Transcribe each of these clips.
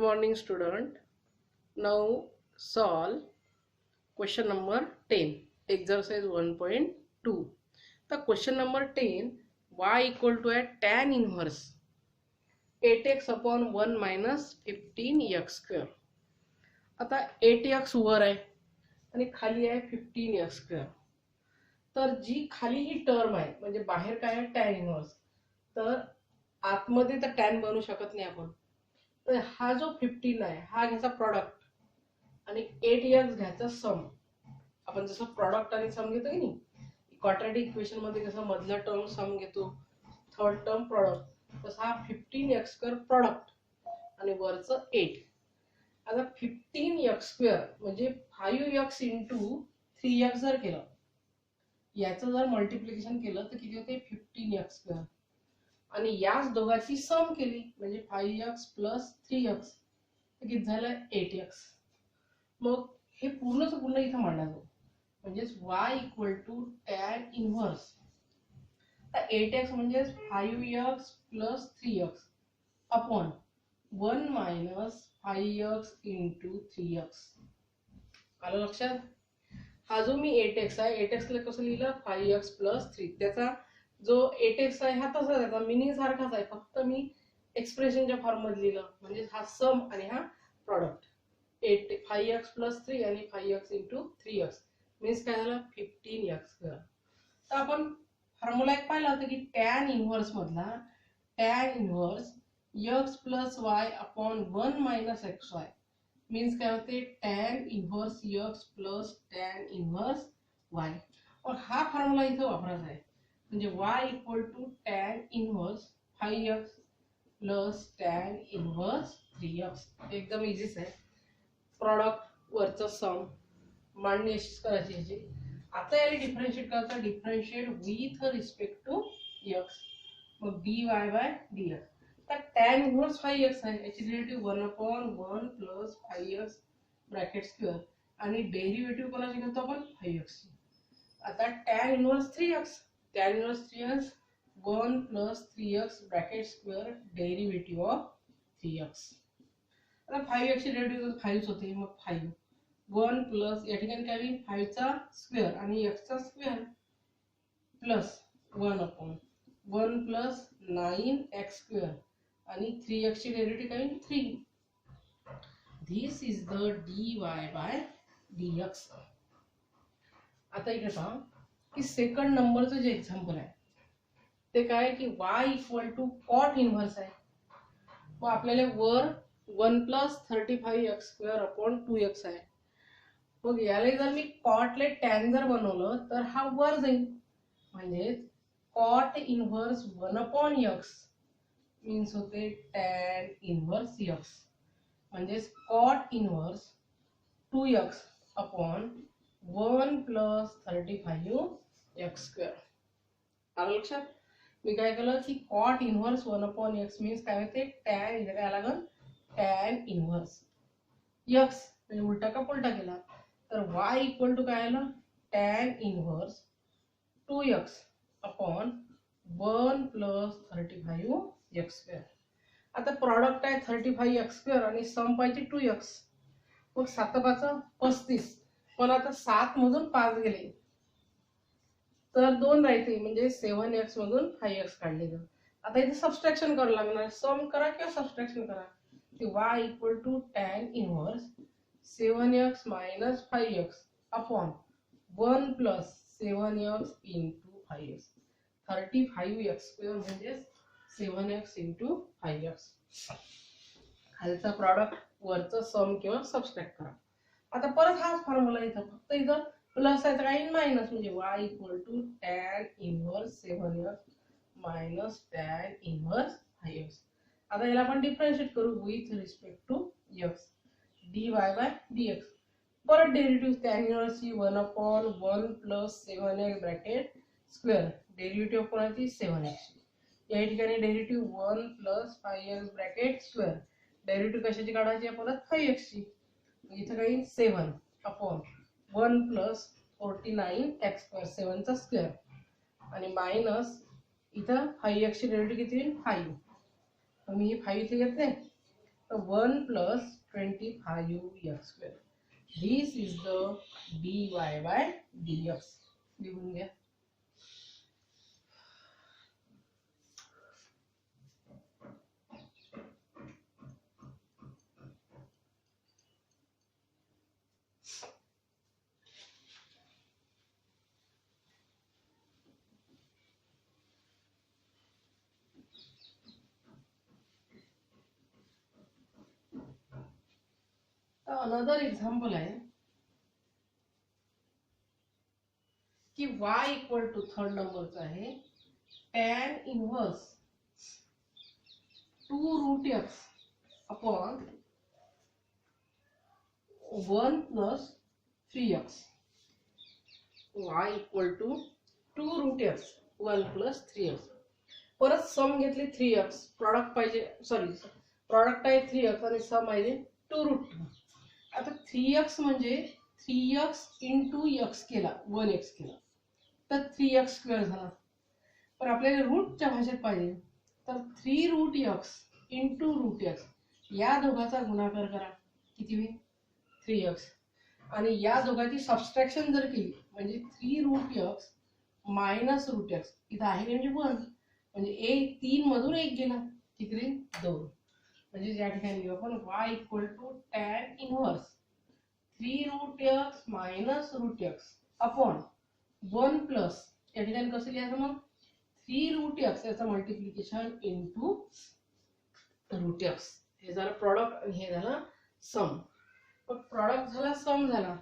morning student. Now solve question number 10, exercise 1.2. The question number 10, y equal to a tan inverse 8x upon 1 minus 15x square. आता 8x वर आहे आणि खाली आहे 15x square. तर जी खाली ही टर्म आहे म्हणजे बाहेर काय आहे tan इनव्हर्स, तर आतमध्ये तर tan बनवू शकत नाही आपण. तर हा जो 15 आहे हा घ्यायचा प्रॉडक्ट आणि 8x घ्यायचा सम. आपण जसं प्रॉडक्ट आणि सम घेतो की नाही, क्वाड्रॅटिक इक्वेशन मध्ये कसं मधला टर्म सम घेतो, थर्ड टर्म प्रॉडक्ट, तसा हा 15x स्क्वेअर प्रॉडक्ट आणि वरचं 8. आता 15x स्क्वेअर म्हणजे 5x इंटू 3x जर केलं, याचं जर मल्टिप्लिकेशन केलं तर किती होते 15x स्क्वेअर, आणि याच दोघांची सम केली म्हणजे 5x प्लस 3x किती झालं 8x. मग हे पूर्णच पूर्ण इथं मांडायचं म्हणजेच y equal to tan inverse 8x म्हणजे 5x plus 3x upon 1 minus 5x into 3x. आलं लक्षात? हा जो मी 8x आहे 8x ला कसं लिहिलं 5x प्लस 3, त्याचा जो 8x आहे हा तसाच आहे, मिनिंग सारखाच आहे, फक्त मी एक्सप्रेशनच्या फॉर्म मध्ये लिहिलं. म्हणजे हा सम आणि हा प्रॉडक्ट 5x प्लस 3 आणि 5x इंटू 3x मीन्स काय झालं 15x स्क्वेअर. तर आपण फॉर्म्युला एक पाहिला होता की tan इनव्हर्स मधला tan inverse x plus y upon 1 minus xy means काय होते tan inverse x plus tan inverse y. और हा फॉर्म्युला इथे वापरायचा आहे म्हणजे y equal to tan inverse 5x plus tan inverse 3x. एकदम इझीच आहे. प्रॉडक्ट वरचं सम मांडणी अशीच करायची याची. आता याला डिफरन्शिएट करायचं, differentiate with respect to x. मग dy बाय dx. तर tan इनव्हर्स 5x आहे, याची derivative 1 upon 1 plus 5x bracket square आणि डेरिव्हेटिव्ह कोणाची घेतो आपण 5x. आता tan inverse 3x, tan inverse 3x 1 plus 3x bracket square derivative of 3x. आता 5x ची डेरिव्हेटिव्ह 5 होते, मग 5 1 प्लस या ठिकाणी काय होईल 5 चा स्क्वेअर आणि x चा square plus 1 upon 1 plus 9x square आणि 3x ची डेरिव्हेटिव्ह काय होईल 3. This is the dy by dx. आता इकडे पहा की सेकंड नंबरचं जे एक्झाम्पल आहे ते काय की y equal to cot inverse आहे. मग आपल्याला वर 1 plus 35x square upon 2x आहे. मग याला जर मी कॉट ले टॅन जर बनवलं तर हा वर जाईल म्हणजे cot inverse 1 upon x means होते टॅन इनव्हर्स x म्हणजे cot inverse 2x upon 1 plus 35x square. आलं लक्षात? मी काय केलं की cot inverse 1 upon x means काय होते टॅन, इथे काय लागेल टॅन इनव्हर्स x म्हणजे उलटा का पुलटा केला तर y इक्वल टू काय आलं tan inverse 2x upon 1 plus 35x square. आता प्रॉडक्ट आहे 35x स्क्वेअर आणि सम पाहिजे 2x. मग 7 5 35, पण आता 7 मधून 5 गेले तर 2 राहते म्हणजे 7x मधून 5x काढले. तर आता इथे सबस्ट्रॅक्शन करावं लागणार, सम करा किंवा सबस्ट्रॅक्शन करा. y equal to tan inverse 7x minus 5x upon 1 plus 7x into 5x 35x square म्हणजे 7x into 5x. खालचा प्रॉडक्ट वरचं सम किंवा सबस्ट्रॅक्ट करा. आता परत हाच फॉर्म्युला इथं फक्त इथं प्लस आहे तर काही मायनस म्हणजे y equal to tan inverse 7x minus tan inverse 5x. आता याला आपण डिफरन्शिएट करू with respect to x. dy by dx. परत derivative tan inverse 1 upon 1 plus 7x bracket square derivative कोणाची 7x. या ठिकाणी derivative 1 plus 5x bracket square derivative कशाची काढायची परत 5x ची. इथं काही 7 अपॉन 1 प्लस 49x स्क्वेअर 7 चा स्क्वेअर आणि मायनस इथं 5x ची डेरिव्हेटिव्ह किती 5. मी 5 इथे घेतले तर 1 plus 25x square. This is the dy by dx. लिहून घ्या. अनदर एक्झाम्पल आहे की y इक्वल टू थर्ड नंबरचा आहे tan inverse 2 root x upon 1 plus 3x. y equal to 2 root x 1 plus 3x. परत सम घेतले 3x. प्रॉडक्ट पाहिजे, sorry product आहे 3x आणि सम आहे 2 रूट 2. आता 3x म्हणजे 3x इंटू x केला 1x केला तर 3x स्क्वेअर झाला. पण आपल्याला रूटच्या भाषेत पाहिजे तर 3 root x into root x या दोघाचा गुणाकार करा. किती होईल 3x. आणि या दोघाची सबस्ट्रॅक्शन जर केली म्हणजे 3 root x minus root x इथं आहे म्हणजे 1 म्हणजे 3 मधून 1 गेला किती 2. म्हणजे या ठिकाणी आपण y equal to tan inverse 3 root x minus root x upon 1 plus या ठिकाणी कसं लिहायचं मग 3 रूट x याचं मल्टिप्लिकेशन इंटू रूट x. हे झालं प्रॉडक्ट आणि हे झालं सम. पण प्रॉडक्ट झाला सम झाला.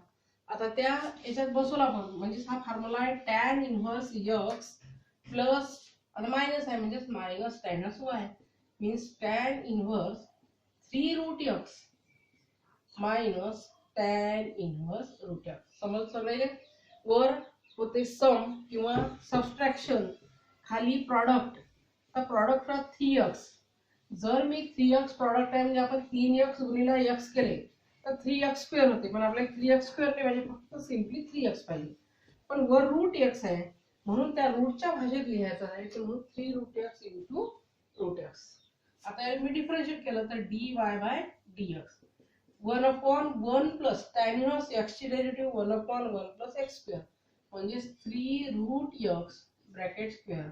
आता त्या याच्यात बसवला आपण म्हणजे हा फॉर्म्युला आहे tan इनवर्स x प्लस आता मायनस आहे म्हणजे minus tan y means tan inverse 3 root x minus tan inverse root x. समज सगळे वर होते सम किंवा सबस्ट्रॅक्शन खाली प्रॉडक्ट. तर प्रॉडक्ट ऑफ 3x जर मी 3x प्रॉडक्ट आहे म्हणजे आपण 3x गुणिले x केले तर 3x स्क्वेअर होते. पण आपल्याला 3x स्क्वेअर नाही म्हणजे फक्त सिम्पली 3x पाहिजे. पण वर रूट x आहे म्हणून त्या रूटच्या भाषेत लिहायचं आहे की म्हणून 3 root x into root x. आता मी डिफरन्शिएट केलं तर dy by dx 1 upon 1 plus tan inverse x ची derivative 1 upon 1 plus x square म्हणजे 3 रूट x ब्रॅकेट स्क्वेअर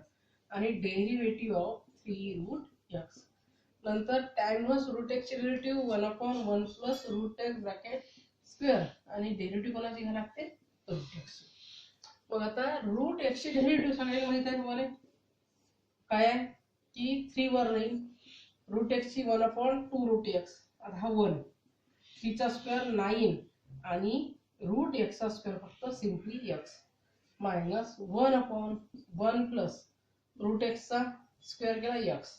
आणि डेरिव्हेटिव्ह ऑफ 3 रूट x. नंतर tan इनवर्स रूट x ची derivative 1 upon 1 plus root x bracket square आणि derivative कोणाची घ्यावी लागते route x. मग आता रूट x ची डेरिव्हेटिव्ह सगळ्यांना माहित आहे तुम्हाला काय आहे की 3 वर राहील रूट x ची 1 अपॉन 2 रूट x. आता हा 1 3 चा स्क्वेअर 9 आणि रूट x चा स्क्वेअर फक्त simply x minus 1 upon 1 plus root x चा स्क्वेअर केला x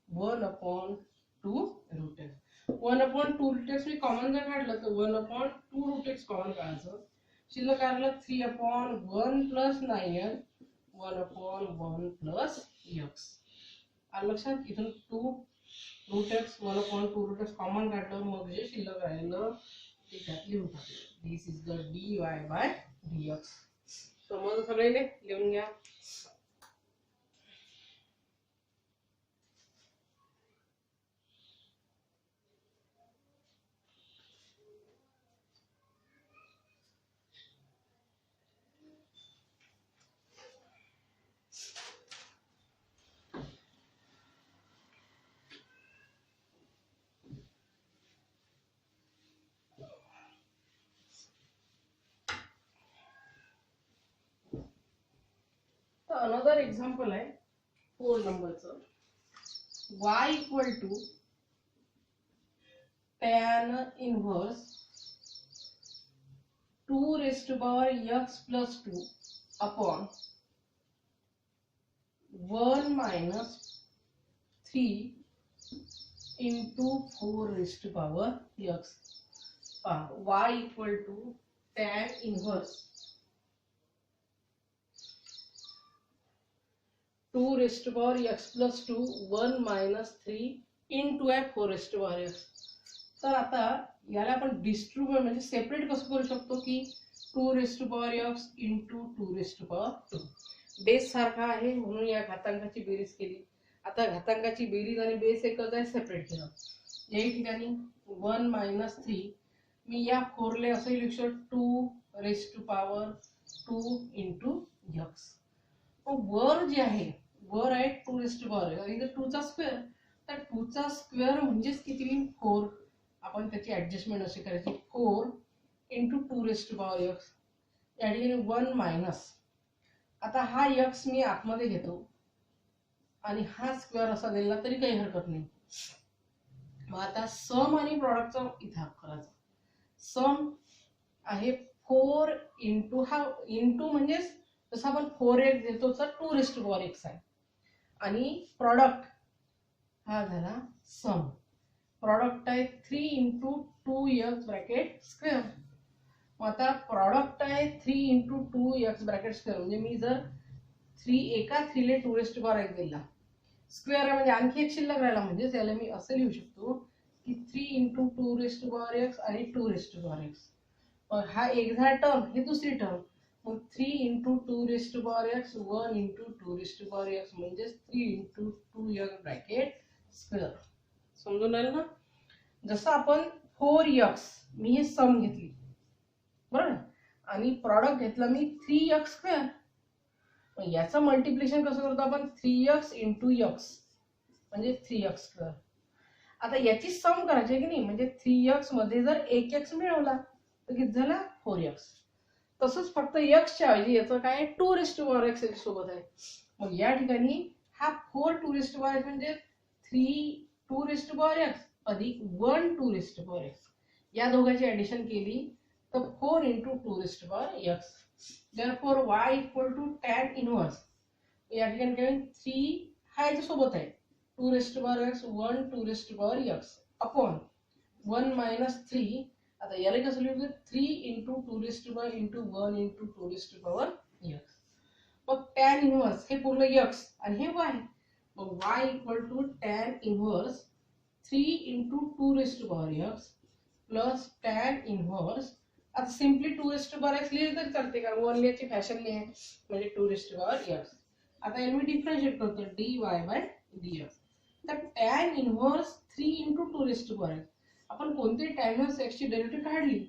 1 upon 2 root x. 1 upon 2 root x मी कॉमन जर काढलं तर 1 अपॉन 2 रूट x कॉमन काढायचं. शिल्लक काढलं 3 upon 1 plus 9 1 upon 1 plus x. आलं लक्षात. इथून 2 root x 1 upon 2 root x common काढलं मग जे शिल्लक राहिलं ते त्यात लिहून टाकलं. This is the dy by dx. समज सगळ्यांनी लिहून घ्या. अनदर एक्झाम्पल आहे 4 नंबरचं. y equal to tan inverse 2 raised to power x plus 2 upon 1 minus 3 into 4 raised to power x. y equal to tan inverse 2 raised to power x plus 2 1 minus 3 into 4 raised to power x. तर आता याला आपण distribute म्हणजे separate कसं करू शकतो की 2 raised to power x into 2 raised to power 2 base सारखा आहे म्हणून या घातांकाची बेरीज केली. आता घातांकाची बेरीज आणि बेस एकच आहे सेपरेट केलं. या ठिकाणी 1 मायनस 3 मी या 4ले असं लिहू शकतो 2 raise to power 2 into x. वर जे आहे वर आहे 2 रेस टू पॉवर आणि 2 चा स्क्वेअर, तर 2 चा स्क्वेअर म्हणजेच किती होईल 4. आपण त्याची ऍडजस्टमेंट अशी करायची 4 into 2 raise to power x. या ठिकाणी 1 मायनस, आता हा एक्स मी आतमध्ये घेतो आणि हा स्क्वेअर असा दिला तरी काही हरकत नाही. मग आता सम आणि प्रॉडक्टचा इथं करायचा. सम आहे 4 इंटू हा इंटू म्हणजेच जसं आपण 4x देतो तर 2 रेस टू पॉवर x आहे आणि प्रॉडक्ट हा झाला सम. प्रॉडक्ट आहे 3 इंटू 2x ब्रॅकेट स्क्वेअर. मग आता प्रॉडक्ट आहे 3 इंटू 2x ब्रॅकेट स्क्वेअर म्हणजे मी जर 3 ले 2 रेस टू पॉवर x दिला स्क्वेअर आहे म्हणजे आणखी एक शिल्लक राहिला म्हणजे त्याला मी असं लिहू शकतो की 3 into 2 raise to power x आणि 2 रेस टू पॉवर x. हा एक झाला टर्म, हे दुसरी टर्म. मग 3 into 2 raise to power x 1 into 2 raise to power x म्हणजे 3 इंटू 2x ब्रॅकेट स्क्वेअर. समजून राहिलं ना. जसं आपण 4x मी हे सम घेतली बरोबर आणि प्रॉडक्ट घेतला मी 3x स्क्वेअर. याचं मल्टिप्लिकेशन कसं करतो आपण 3x इंटू x म्हणजे 3x स्क्वेअर. आता याची सम करायची की नाही म्हणजे 3x मध्ये जर 1x मिळवला तर किती झाला 4x. तसंच फक्त x च्या ऐवजी याचं काय 2 रेस टू पॉवर x सोबत आहे. मग या ठिकाणी हा 4 2 रेस टू पॉवर x म्हणजे 3 2 रेस टू पॉवर x अधिक 1 2 रेस टू पॉवर x. या दोघांची ऍडिशन केली तर 4 into 2 raise to power x. Therefore y equal to tan inverse. या ठिकाणी काय 3 हा याच्या सोबत आहे 2 raise to power x 1 2 raise to power x upon 1 minus 3. आता याला कसं लिहू 3 into 2 raise to power into 1 into 2 raise to power x. मग tan इनव्हर्स हे पूर्ण x आणि हे y. मग y equal to tan inverse 3 into 2 raise to power x plus tan inverse. आता simply 2 raise to power x लिहिले तर चालते का 1 लिहायची फॅशन नाही आहे म्हणजे 2 रेस टू पॉवर x. आता याला मी डिफरन्शिएट करतो dy बाय dx. तर tan inverse 3 into 2 raise to power x. आपण कोणती tan इनव्हर्स x ची डेरिव्हेटिव्ह काढली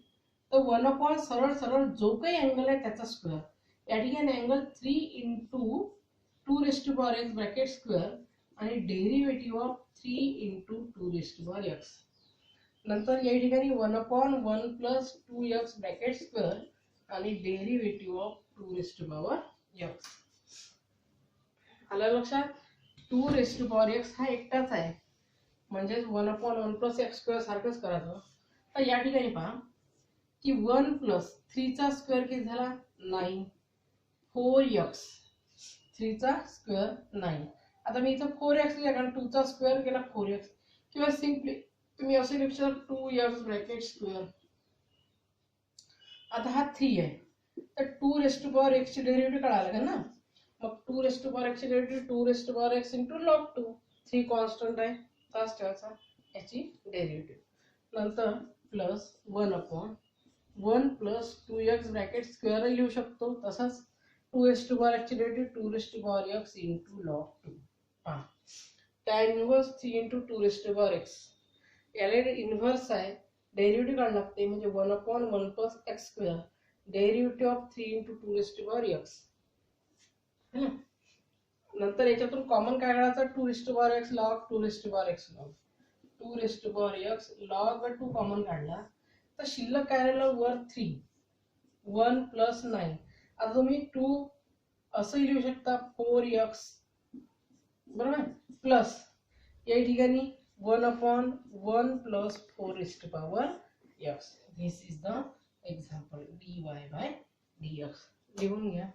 तर 1 अपॉन सरळ सरळ जो काही अँगल आहे त्याचा स्क्वेअर. या ठिकाणी angle 3 into 2 raise to power x bracket square आणि derivative of 3 into 2 raise to power x. नंतर या ठिकाणी 1 upon 1 plus 2x bracket square आणि derivative of 2 raise to power x. आलं लक्षात. 2 रेस टू पॉवर x हा एकटाच आहे म्हणजे 1 अपॉन 1 प्लस x स्क्वेअर सारखंच करायचं. तर या ठिकाणी पहा की 1 प्लस 3 चा स्क्वेअर किती झाला 9 4x 3 चा स्क्वेअर 9. आता मी इथं 4x लिहिला कारण 2 चा स्क्वेअर केला 4x किंवा सिम्पली तुम्ही असे लिहू शकता 2x ब्रॅकेट स्क्वेअर. आता हा 3 आहे तर 2 रेस टू पॉवर x ची डेरिव्हेटिव्ह काढायला लागेल ना. मग 2 रेस टू पॉवर x ची derivative 2 raise to power x into log 2. 3 constant आहे तास ठेवायचा याची डेरिव्हेटिव्ह. नंतर plus 1 upon 1 plus 2x bracket square लिहू शकतो. तसंच 2 रेस टू पॉवर x ची derivative 2 raise to power x into log 2. पहा tan inverse 3 into 2 raise to power x. याला इनव्हर्स आहे डेरिव्हेटिव्ह काढायला लागते म्हणजे 1 upon 1 plus x square derivative of 3 into 2 raise to power x. नंतर याच्यातून common काय काढायचं 2 raise to power x log 2 raise to power x log 2 raise to power x log 2 common काढला तर शिल्लक काय राहिलं वर 3 1 प्लस 9. आता तुम्ही 2 असं लिहू शकता 4x बरोबर प्लस या ठिकाणी 1 upon 1 plus 4 raised to power x. This is the example dy by dx. लिहून घ्या.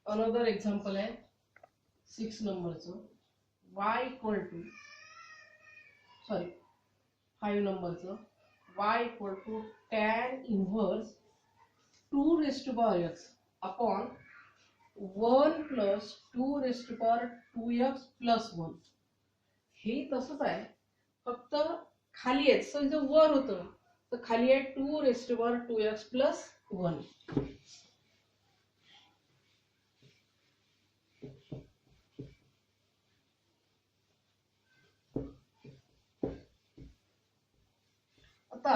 Another example है 6 नंबरचं y equal to 5 नंबरचं y equal to tan inverse 2 raised to power x. Upon 1 plus 2 rest to power 2x plus 1. हे तसंच आहे, फक्त खाली आहे. सो इथं वर होतं तर खाली आहे 2 rest to power 2x plus 1. आता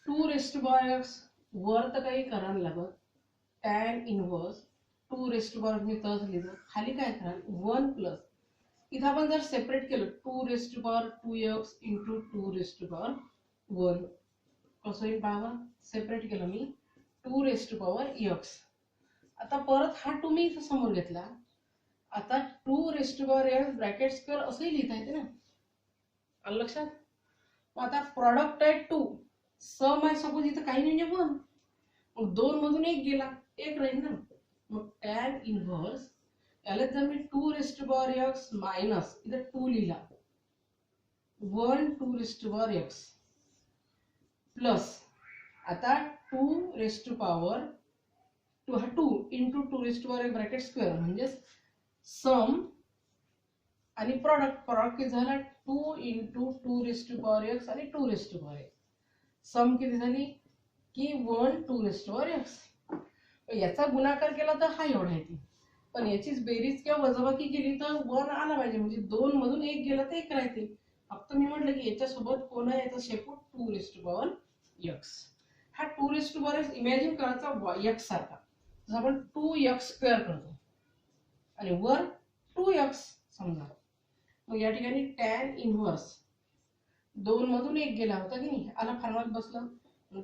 2 रेस्ट टू पॉवर x वर तर काही करायला लागत. Tan inverse 2 rest to power मी तसं लिहिलं, खाली काय कराल 1 प्लस. इथं आपण जर सेपरेट केलं 2 rest to power 2x into 2 rest to power 1 कसं होईल पहा. सेपरेट केलं मी 2 रेस्ट टू पॉवर x. आता परत हा 2 मी इथं समोर घेतला. आता 2 rest to power x bracket square असंही लिहिता येते ना, आलं लक्षात. मग आता प्रॉडक्ट आहे 2, सम आहे सपोज इथं काही नाही म्हणजे 1. मग 2 मधून 1 गेला, 1 राहील ना. मग टॅन इनव्हर्स याला जर मी 2 rest to power x minus इथं 2 लिहिला 1 2 rest to power x plus आता 2 rest to power 2 into 2 rest to power x bracket square म्हणजे सम आणि प्रॉडक्ट किती झाला 2 into 2 rest to power x आणि 2 rest to power x. Sum किती झाली की 1 2 रेस्ट टू पॉवर x. याचा गुणाकार केला तर हा एवढा येते, पण याचीच बेरीज किंवा वजाबाकी केली तर 1 आला पाहिजे. म्हणजे 2 मधून 1 गेला तर 1 राहते. फक्त मी म्हटलं की याच्यासोबत कोण आहे, याचा शेपूट 2 रेस्ट टू पॉवर x. हा 2 rest to power x imagine करायचा x सारखा, जसं आपण 2x स्क्वेअर करतो आणि वर 2x समजा. मग या ठिकाणी टॅन इनव्हर्स 2 मधून 1 गेला होता की नाही, आला फॉर्म्युला बसला.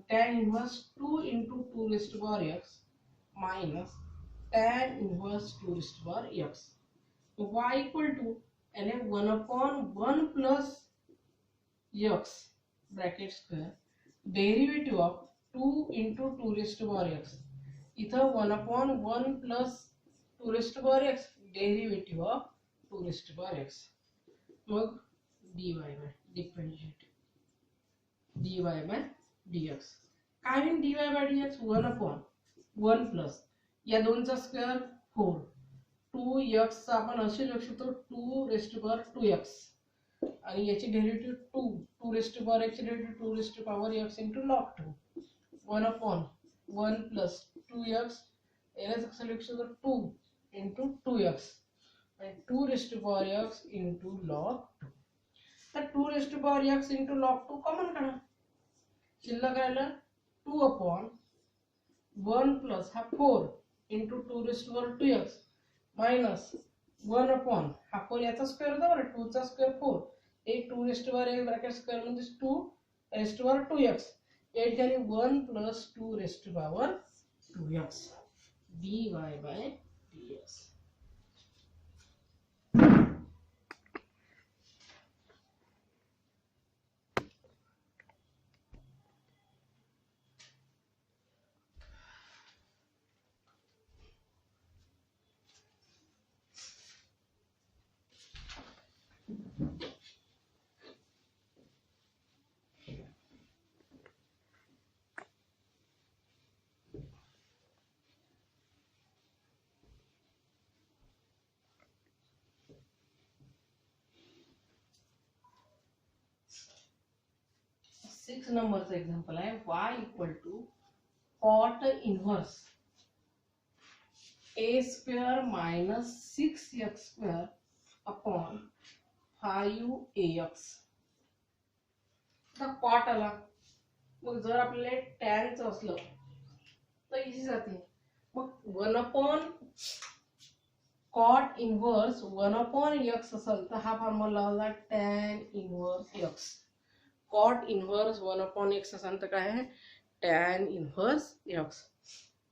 Tan inverse 2 into 2 rest to power x minus tan inverse 2 raised to power x. So y equal to and 1 upon 1 plus x bracket square derivative of 2 into 2 raised to power x. इथं 1 upon 1 plus 2 raised to power x derivative of 2 raised to power x. मग dy by differentiate dy by dx. काय होईल dy by dx 1 upon 1 plus या 2 चा square 4 2x चा आपण असे लिहू शकतो 2 रेस्ट टू पॉवर 2x आणि याची derivative 2 rest to power x ची derivative 2 rest to power x into log 2 1 upon 1 plus 2x याला कसं लिहू शकतो 2 into 2x आणि 2 rest to power x into log 2. तर 2 rest to power x into log 2 common काढा. शिल्लक राहिलं 2 upon 1 plus हा 4 into 2 raised to power 2x minus 1 upon हा 4 याचा स्क्वेअर होता बरं 2 चा स्क्वेअर 4 एक 2 raised to power x bracket square म्हणजे 2 raised to power 2x. या ठिकाणी 1 plus 2 raised to power 2x dy by dx. Six नंबरचं एक्झाम्पल आहे y equal to cot inverse a square minus 6x square upon 5ax. आता cot आला, मग जर आपल्याला टॅनचं असलं तर इझी जाते. मग 1 upon cot inverse 1 upon x असेल तर हा फॉर्म्युला लावला tan inverse x. Cot inverse 1 upon x असेल तर काय आहे टॅन इनव्हर्स x.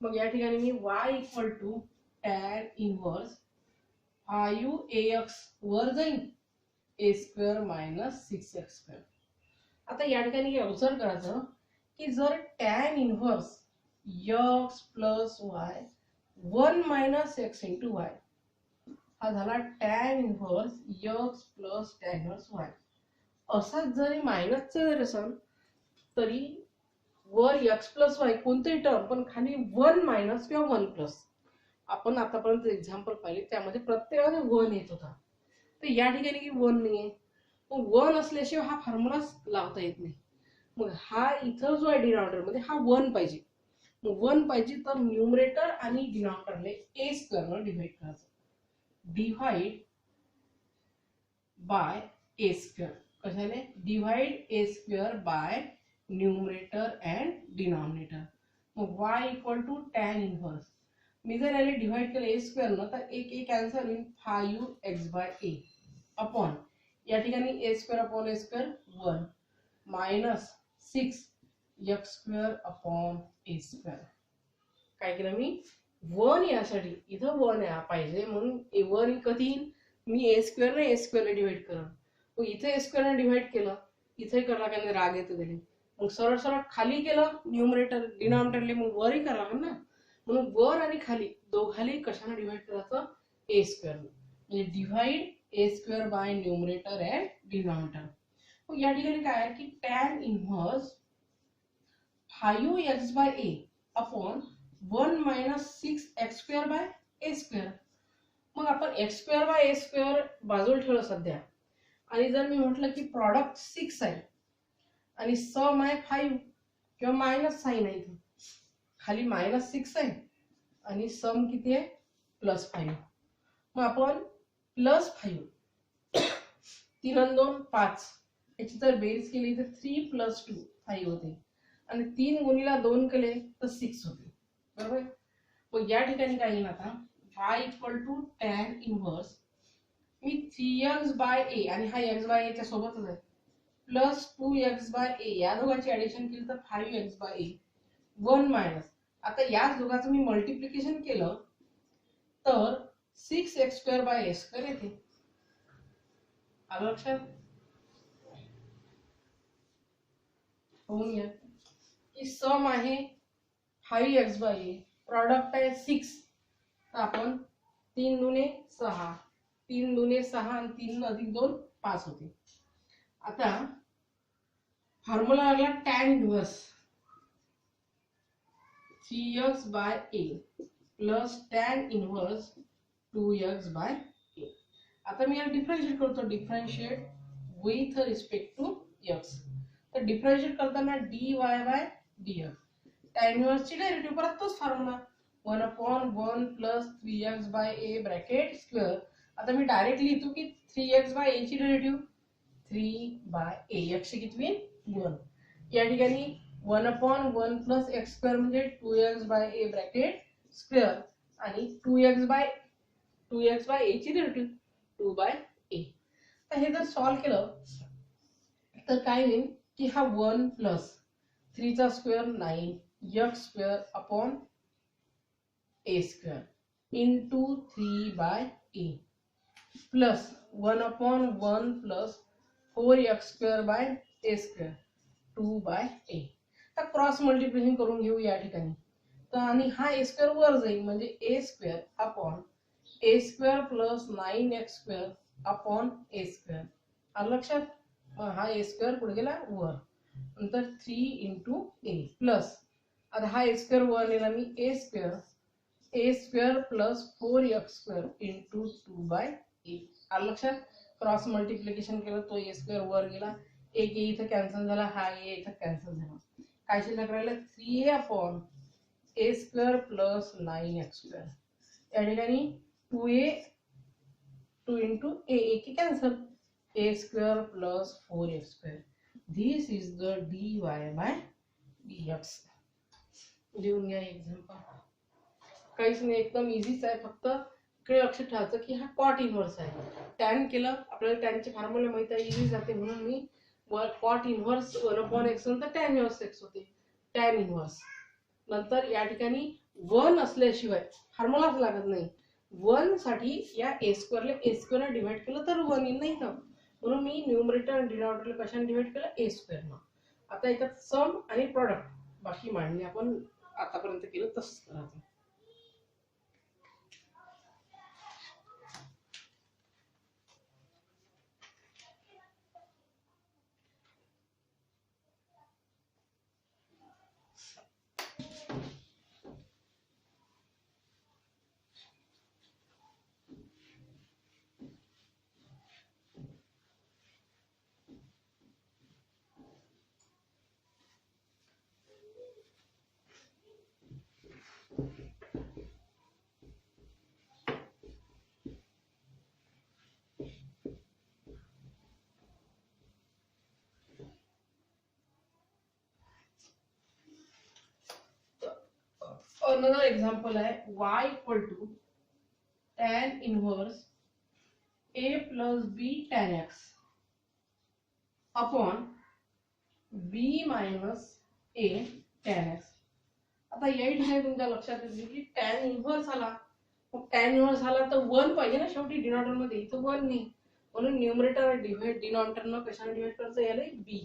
मग या ठिकाणी मी y equal to tan inverse 5ax वर जाईल a square minus 6x square. आता या ठिकाणी ऑब्झर्व करायचं की जर tan inverse x plus y 1 minus x into y हा झाला tan inverse x plus tan inverse y. असाच जरी मायनसचा जर असेल तरी वर एक्स प्लस वाय कोणतेही टर्म पण खाली 1 मायनस किंवा 1 प्लस. आपण आतापर्यंत एक्झाम्पल पाहिले त्यामध्ये प्रत्येकाने 1 येत होता. तर या ठिकाणी की 1 नाहीये. मग 1 असल्याशिवाय हा फॉर्म्युला लावता येत नाही. मग हा इथं जो आहे डिनॉमिनेटर मध्ये हा 1 पाहिजे. मग 1 पाहिजे तर न्यूमरेटर आणि डिनॉमिनेटरले a स्क्वेअर ने डिवाइड करायचं. Divide by a square. कशाने? Divide a square by numerator and denominator. मग y equal to tan inverse. मी जर याने डिवाइड केलं a स्क्वेअर न तर एक a कॅन्सल होईल 5x बाय a अपॉन या ठिकाणी a square upon a square 1 minus 6x square upon a square. काय केलं मी 1 यासाठी इथं 1 या पाहिजे म्हणून a1 कधी मी a स्क्वेअर ने a स्क्वेअर ने डिवाइड करा. मग इथे a स्क्वेअर ने डिवाइड केलं इथे करला का राग येतो त्याने. मग सरळ सरळ खाली केलं न्यूमरेटर डिनॉमिनेटरले मग वरही करा लागेल ना. म्हणून वर आणि खाली दोघाली कशाने डिवाइड करायचं a स्क्वेअर म्हणजे divide a square by numerator and denominator. मग या ठिकाणी काय आहे की tan inverse 5x by a upon 1 minus 6x square by a square. मग आपण x square by a square बाजूला ठेवलं सध्या आणि जर मी म्हटलं की प्रॉडक्ट 6 आहे आणि सम आहे 5 किंवा मायनस साइन आहे इथे खाली मायनस 6 आहे आणि सम किती आहे प्लस 5. मग आपण प्लस 5 3 आणि 2 5 याची जर बेरीज केली तर 3 प्लस 2 5 होते आणि 3 गुणिला 2 केले तर 6 होते. बरोबर. मग या ठिकाणी काय येईल आता y equal to tan inverse मी 3x बाय a आणि हा x बाय a च्या सोबतच आहे प्लस 2x बाय a या दोघांची ऍडिशन केली तर 5x बाय a 1 मायनस आता याच दोघांचं मी मल्टिप्लिकेशन केलं तर 6x square by a square येते. आलं लक्षात? होऊन घ्या की सम आहे 5x बाय a प्रॉडक्ट आहे 6 तर आपण 3 दुने 6 3 दुने 6 आणि 3 अधिक 2 5 होते. आता फॉर्म्युला लागला tan inverse 3x by a plus tan inverse 2x by a. आता मी याला डिफरन्शिएट करतो differentiate with respect to x. तर डिफरन्शिएट करताना dy by dx tan inverse ची डेरिव्हेटिव्ह परत तोच formula 1 upon 1 plus 3x by a bracket square. आता मी डायरेक्टली लिहितो की 3x बाय a ची डेरिव्हेटिव्ह 3 बाय a x ची किती 1. या ठिकाणी 1 अपॉन 1 प्लस x स्क्वेअर म्हणजे 2x by a bracket square आणि 2x बाय a ची डेरिव्हेटिव्ह 2 बाय a. तर हे जर सॉल्व केलं तर काय होईल की हा 1 प्लस 3 चा square 9 x square upon a square into 3 by a plus 1 upon 1 plus 4x square by a square 2 by a. तर क्रॉस मल्टिप्लिकेशन करून घेऊ या ठिकाणी. तर आणि हा a स्क्वेअर वर जाईल म्हणजे a square upon a square plus 9x square upon a square. आलं लक्षात? हा a स्क्वेअर पुढे गेला वर नंतर 3 इंटू a प्लस आता हा a स्क्वेअर वर नेला मी a square plus 4x square into 2 by a. आलं लक्षात? क्रॉस मल्टिप्लिकेशन केलं तो a स्क्वेअर वर गेला एक a इथं कॅन्सल झाला हा a इथं कॅन्सल झाला. काय शिल्लक राहिलं 3a upon a square plus 9x square. या ठिकाणी 2a 2 इंटू a की cancel a square plus 4x square. This is the dy by dx. लिहून घ्या एक्झाम्पल. काहीच नाही एकदम इझीच आहे फक्त इकडे लक्ष ठेवायचं की हा कॉट इनव्हर्स आहे. टॅन केलं आपल्याला टॅनचे फॉर्म्युला माहिती आहे इझी जाते म्हणून मी कॉट इनव्हर्स 1 अपॉन x नंतर टॅन इनव्हर्स x होते टॅन इनव्हर्स. नंतर या ठिकाणी 1 असल्याशिवाय फॉर्म्युलाच लागत नाही. 1 साठी या a स्क्वेअरला a स्क्वेअर डिवाइड केलं तर 1 येईल नाही तर म्हणून मी न्यूमरेटर आणि डिनॉमिनेटरला कशाने डिवाइड केलं a स्क्वेअर न. आता याच्यात सम आणि प्रॉडक्ट बाकी मांडणी आपण आतापर्यंत केलं तसंच करायचं. अनदर एक्झाम्पल आहे y equal to tan inverse a plus b tan x upon b minus a tan x. आता येईल आहे तुमच्या लक्षात येईल की tan इनव्हर्स आला, मग tan इनव्हर्स आला तर 1 पाहिजे ना शेवटी डिनॉमिनेटर मध्ये, इथं 1 नाही, म्हणून न्यूमरेटर डिव्हाइड डिनॉमिनेटर न कशाने डिव्हाइड करायचं, याला b,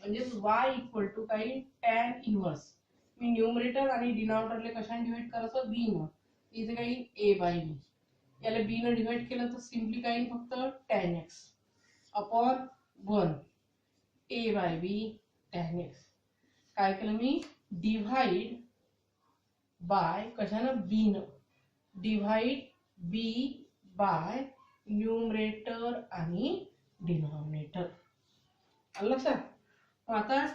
म्हणजे y इक्वल टू काही tan इनव्हर्स, मी न्यूमरेटर आणि डिनॉमिनेटरला कशाने डिव्हाइड करायचं, b न, इथे काही a बाय b, याला b न डिव्हाइड केलं तर सिम्पली काही फक्त tan x upon 1 a by b tan x. काय केलं मी, डिव्हाइड बाय कशानं, b न, डिव्हाइड b बाय न्यूमरेटर आणि डिनॉमिनेटर. आलं लक्षात. आता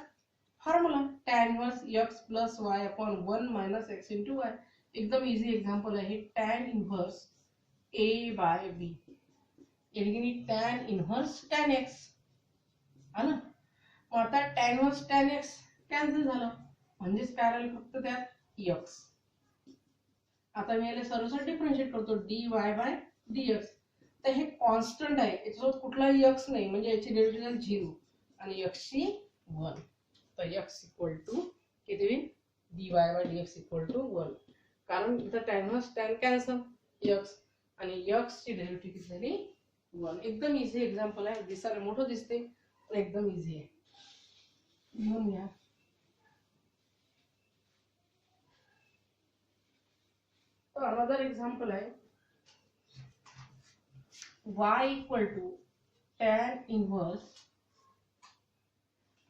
formula tan inverse x plus y upon 1 minus x into y. एकदम इझी एक्झाम्पल आहे tan inverse a by b, यानी tan इनव्हर्स tan x आलं. मग आता tan inverse tan x cancel झालं, म्हणजेच काय राहिलं फक्त त्यात x. आता मी याला सर्वसर डिफरन्शिएट करतो dy बाय dx. तर हे कॉन्स्टंट आहे, याच्यासोबत कुठलाही x नाही, म्हणजे याची डेरिव्हेटिव्ह 0 आणि x ची 1. तर x इक्वल टू किती होईल, dy by dx equal to 1, कारण इथं tan inverse tan cancel x आणि x ची डेरिव्हेटिव्ह किती झाली, 1. एकदम इझी एक्झाम्पल आहे, दिसायला मोठं दिसते पण एकदम इझी आहे, लिहून घ्या. तो अनदर एक्झाम्पल आहे y equal to tan inverse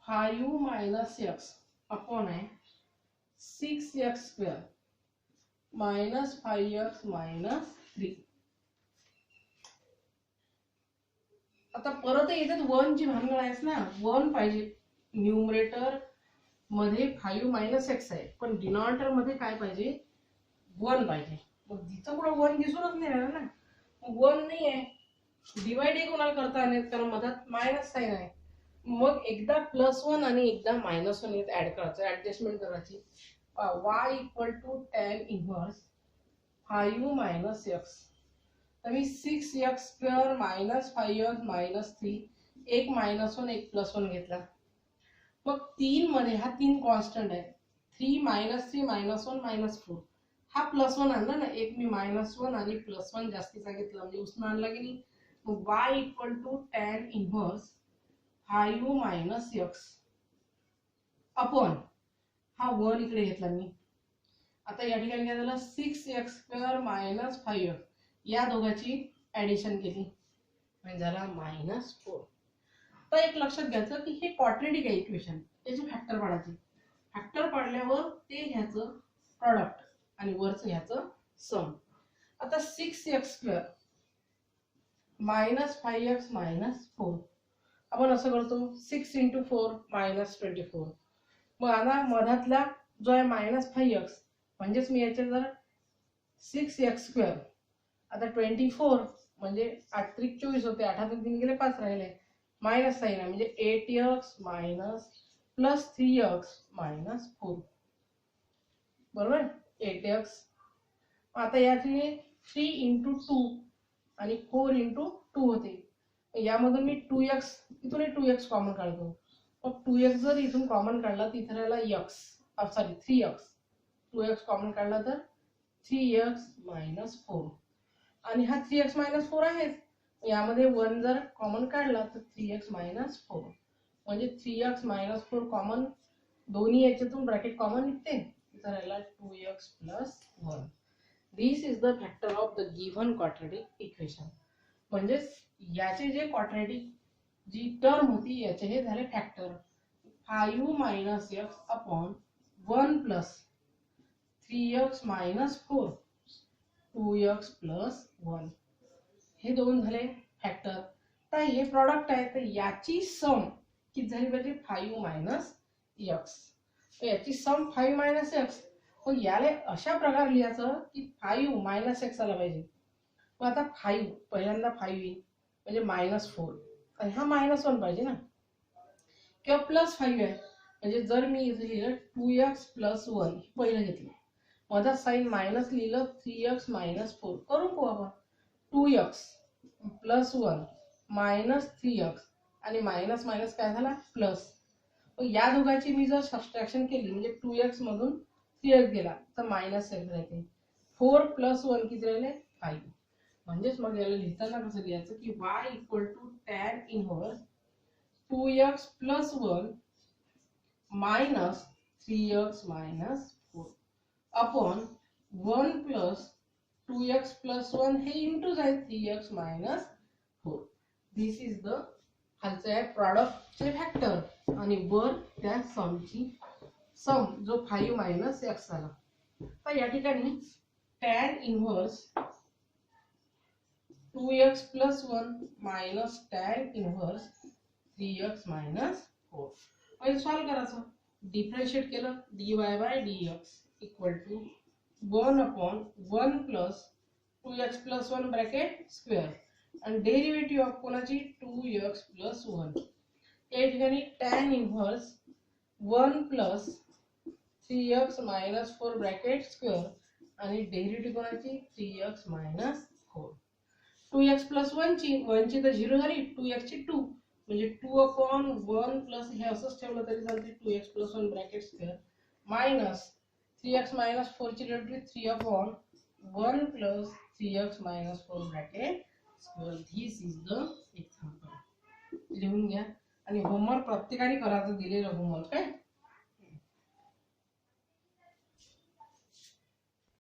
5 minus x upon आहे 6x square minus 5x minus 3. आता परत याच्यात 1 ची भानगड आहेस ना, 1 पाहिजे. न्यूमरेटर मध्ये 5 मायनस x आहे, पण डिनॉमिनेटर मध्ये काय पाहिजे, 1 पाहिजे. मग जिथं कुठं 1 दिसूनच नाही राहिलं ना, मग 1 नाही आहे, डिवाइड कोणाला करता नाही, कारण मधात मायनस साइन आहे. मग एकदा +1 आणि एकदा -1 येत ऍड करायचं, ऍडजस्टमेंट करायची. y equal to tan inverse 5 minus x, तर मी 6x square minus 5x minus 3, एक -1 एक +1 घेतला. मग 3 मध्ये हा 3 कॉन्स्टंट आहे, 3 मायनस 3 -1 -4, हा +1 आणला ना, एक मी -1 आणि +1 जास्तीचा घेतला म्हणजे उसनं आणला की नाही. मग y equal to tan inverse 5 minus x upon हा 1 इकडे घेतला मी. आता या ठिकाणी काय झालं, 6x स्क्वेअर मायनस 5x, या दोघांची ऍडिशन केली म्हणजे झाला -4. तर एक लक्षात घ्यायचं की हे क्वाड्रेटिक आहे इक्वेशन, याचे फॅक्टर पाडायचे. फॅक्टर पाडल्यावर ते घ्यायचं प्रॉडक्ट आणि वरचं घ्यायचं सम. आता 6x square minus 5x minus 4, आपण असं करतो 6 इंटू 4 मायनस 24. मग आता मधातला जो आहे -5x, म्हणजेच मी याचे जर 6x स्क्वेअर, आता 24 म्हणजे 8 त्रिक 24 होते, 8 हातून 3 गेले 5 राहिले, मायनस साइन आहे म्हणजे 8x minus plus 3x minus 4, बरोबर 8x. आता याचे 3 इंटू 2 आणि 4 इंटू 2 होते, यामधून मी 2x, इथून 2x कॉमन काढतो. मग 2x जर इथून कॉमन काढला तर इथे राहिला x, sorry 3x, 2x common काढला तर 3x मायनस 4, आणि हा 3x मायनस 4 आहेच, यामध्ये 1 जर कॉमन काढला तर 3x मायनस 4, म्हणजे 3x मायनस 4 कॉमन, दोन्ही याच्यातून ब्रॅकेट कॉमन निघते, इथे राहिला 2x plus 1. This is the factor of the given quadratic equation. म्हणजे याचे जे क्वाड्रेटिक जी टर्म होती याचे हे झाले factor. 5 minus x upon 1 plus 3x minus 4 2x plus 1, हे दोन झाले फॅक्टर. तर हे प्रॉडक्ट आहे, तर याची सम किती झाली पाहिजे, 5 मायनस x. तर याची सम 5 मायनस x. मग याला अशा प्रकारे लिहायचं की 5 मायनस x आला पाहिजे. मग आता 5 पहिल्यांदा 5 येईल म्हणजे -4, आणि हा -1 पाहिजे ना, किंवा +5 आहे, म्हणजे जर मी इथे लिहिलं 2x प्लस 1 पहिलं घेतलं, मधात साइन मायनस लिहिलं 3x मायनस 4 करून पाहू आपण 2x प्लस 1 मायनस 3x आणि मायनस मायनस काय झाला प्लस या दोघांची मी जर सबट्रॅक्शन केली म्हणजे 2x मधून 3x गेला तर मायनस x राहते 4 प्लस 1 किती राहिले 5 म्हणजेच मग याला लिहिताना कसं लिहायचं की y equal to tan inverse 2x plus 1 minus 3x minus 4 upon 1 plus 2x plus 1 हे इंटू जाईल 3x minus 4 this is the खालचं आहे प्रॉडक्टचे फॅक्टर आणि वर त्या समची सम जो 5 मायनस x आला तर या ठिकाणी tan inverse 2x plus 1 minus tan inverse 3x minus 4 पहिले सॉल्व करायचं डिफरन्शिएट केलं dy by dx equal to 1 upon 1 plus 2x plus 1 bracket square आणि डेरिव्हेटिव्ह ऑफ कोणाची 2x plus 1 या ठिकाणी tan inverse 1 plus 3x minus 4 bracket square आणि derivative कोणाची 3x minus 4 2x plus 1 ची 1 ची तर 0 झाली 2x ची 2 म्हणजे 2 upon 1 प्लस हे असंच ठेवलं तरी चालते 2x plus 1 bracket square minus 3x minus 4 ची derivative 3 upon 1 plus 3x minus 4 bracket square this is the example लिहून घ्या आणि होमवर्क प्रत्येकाने करायचं दिलेलं होमवर्क आहे